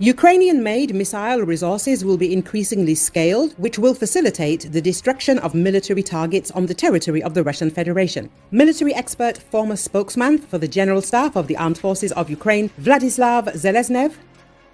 Ukrainian-made missile resources will be increasingly scaled, which will facilitate the destruction of military targets on the territory of the Russian Federation. Military expert, former spokesman for the General Staff of the Armed Forces of Ukraine, Vladislav Zeleznev,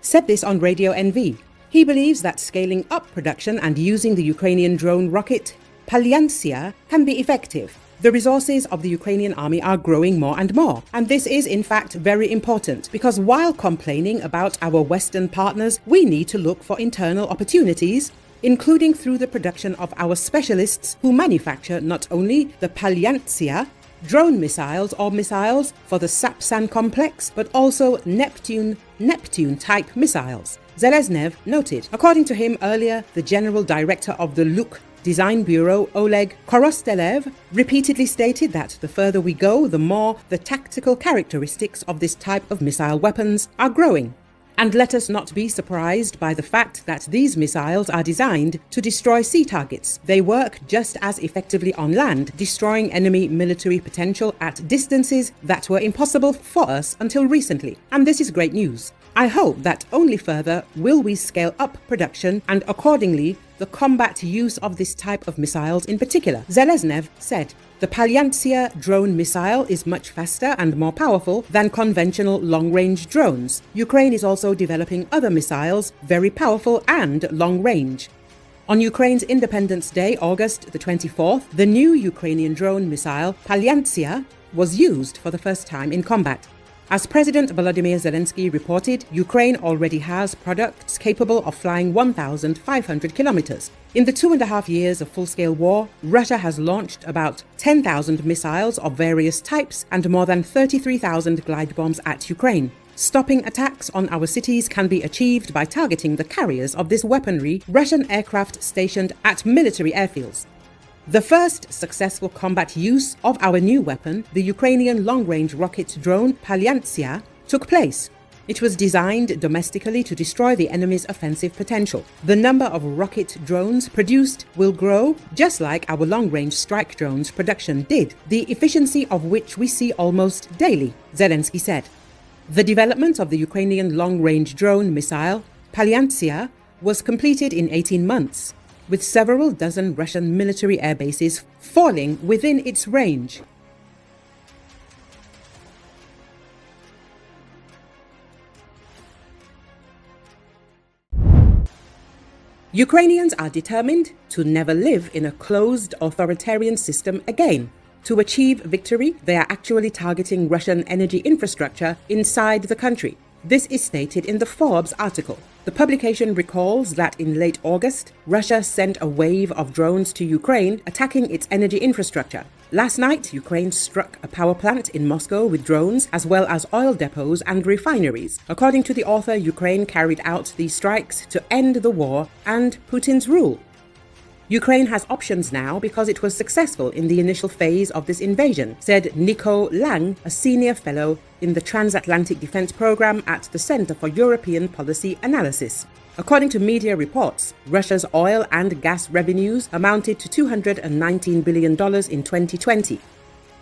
said this on Radio NV. He believes that scaling up production and using the Ukrainian drone rocket Palyantia can be effective. The resources of the Ukrainian army are growing more and more, and this is in fact very important because while complaining about our Western partners, we need to look for internal opportunities, including through the production of our specialists who manufacture not only the Palyantia drone missiles or missiles for the Sapsan complex, but also Neptune-type missiles, Zeleznev noted. According to him earlier, the general director of the Luk Design Bureau, Oleg Korostelev, repeatedly stated that the further we go, the more the tactical characteristics of this type of missile weapons are growing. And let us not be surprised by the fact that these missiles are designed to destroy sea targets. They work just as effectively on land, destroying enemy military potential at distances that were impossible for us until recently. And this is great news. I hope that only further will we scale up production and accordingly the combat use of this type of missiles in particular, Zeleznev said. The Palyantia drone missile is much faster and more powerful than conventional long-range drones. Ukraine is also developing other missiles, very powerful and long-range. On Ukraine's Independence Day, August the 24th, the new Ukrainian drone missile Palyantia was used for the first time in combat. As President Volodymyr Zelensky reported, Ukraine already has products capable of flying 1,500 kilometers. In the 2.5 years of full-scale war, Russia has launched about 10,000 missiles of various types and more than 33,000 glide bombs at Ukraine. Stopping attacks on our cities can be achieved by targeting the carriers of this weaponry, Russian aircraft stationed at military airfields. The first successful combat use of our new weapon, the Ukrainian long-range rocket drone Palyantia, took place. It was designed domestically to destroy the enemy's offensive potential. The number of rocket drones produced will grow, just like our long-range strike drones production did, the efficiency of which we see almost daily, Zelensky said. The development of the Ukrainian long-range drone missile, Palyantia, was completed in 18 months. With several dozen Russian military air bases falling within its range. Ukrainians are determined to never live in a closed authoritarian system again. To achieve victory, they are actually targeting Russian energy infrastructure inside the country. This is stated in the Forbes article. The publication recalls that in late August, Russia sent a wave of drones to Ukraine attacking its energy infrastructure. Last night, Ukraine struck a power plant in Moscow with drones as well as oil depots and refineries. According to the author, Ukraine carried out these strikes to end the war and Putin's rule. Ukraine has options now because it was successful in the initial phase of this invasion, said Nico Lang, a senior fellow in the Transatlantic Defense Program at the Center for European Policy Analysis. According to media reports, Russia's oil and gas revenues amounted to $219 billion in 2020.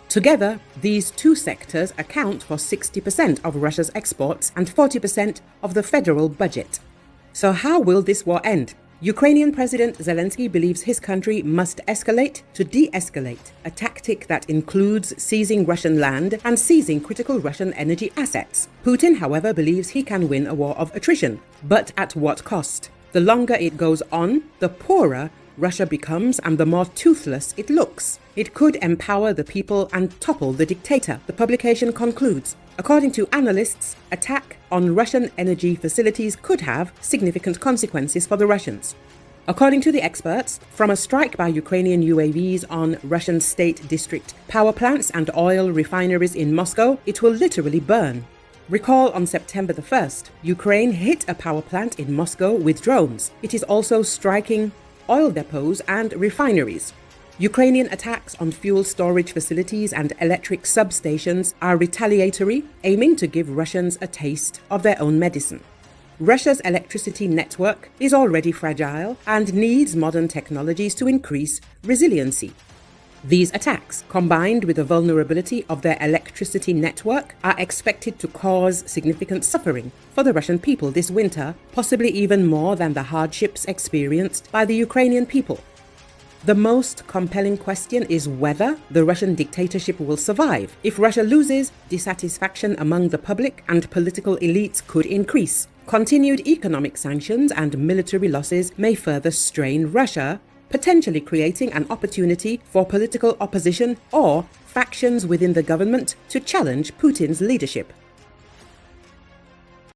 Together, these two sectors account for 60% of Russia's exports and 40% of the federal budget. So how will this war end? Ukrainian President Zelensky believes his country must escalate to de-escalate, a tactic that includes seizing Russian land and seizing critical Russian energy assets. Putin, however, believes he can win a war of attrition, but at what cost? The longer it goes on, the poorer Russia becomes and the more toothless it looks. It could empower the people and topple the dictator, the publication concludes. According to analysts, attack on Russian energy facilities could have significant consequences for the Russians. According to the experts, from a strike by Ukrainian UAVs on Russian state district power plants and oil refineries in Moscow, it will literally burn. Recall on September the 1st, Ukraine hit a power plant in Moscow with drones. It is also striking oil depots and refineries. Ukrainian attacks on fuel storage facilities and electric substations are retaliatory, aiming to give Russians a taste of their own medicine. Russia's electricity network is already fragile and needs modern technologies to increase resiliency. These attacks, combined with the vulnerability of their electricity network, are expected to cause significant suffering for the Russian people this winter, possibly even more than the hardships experienced by the Ukrainian people. The most compelling question is whether the Russian dictatorship will survive. If Russia loses, dissatisfaction among the public and political elites could increase. Continued economic sanctions and military losses may further strain Russia, potentially creating an opportunity for political opposition or factions within the government to challenge Putin's leadership.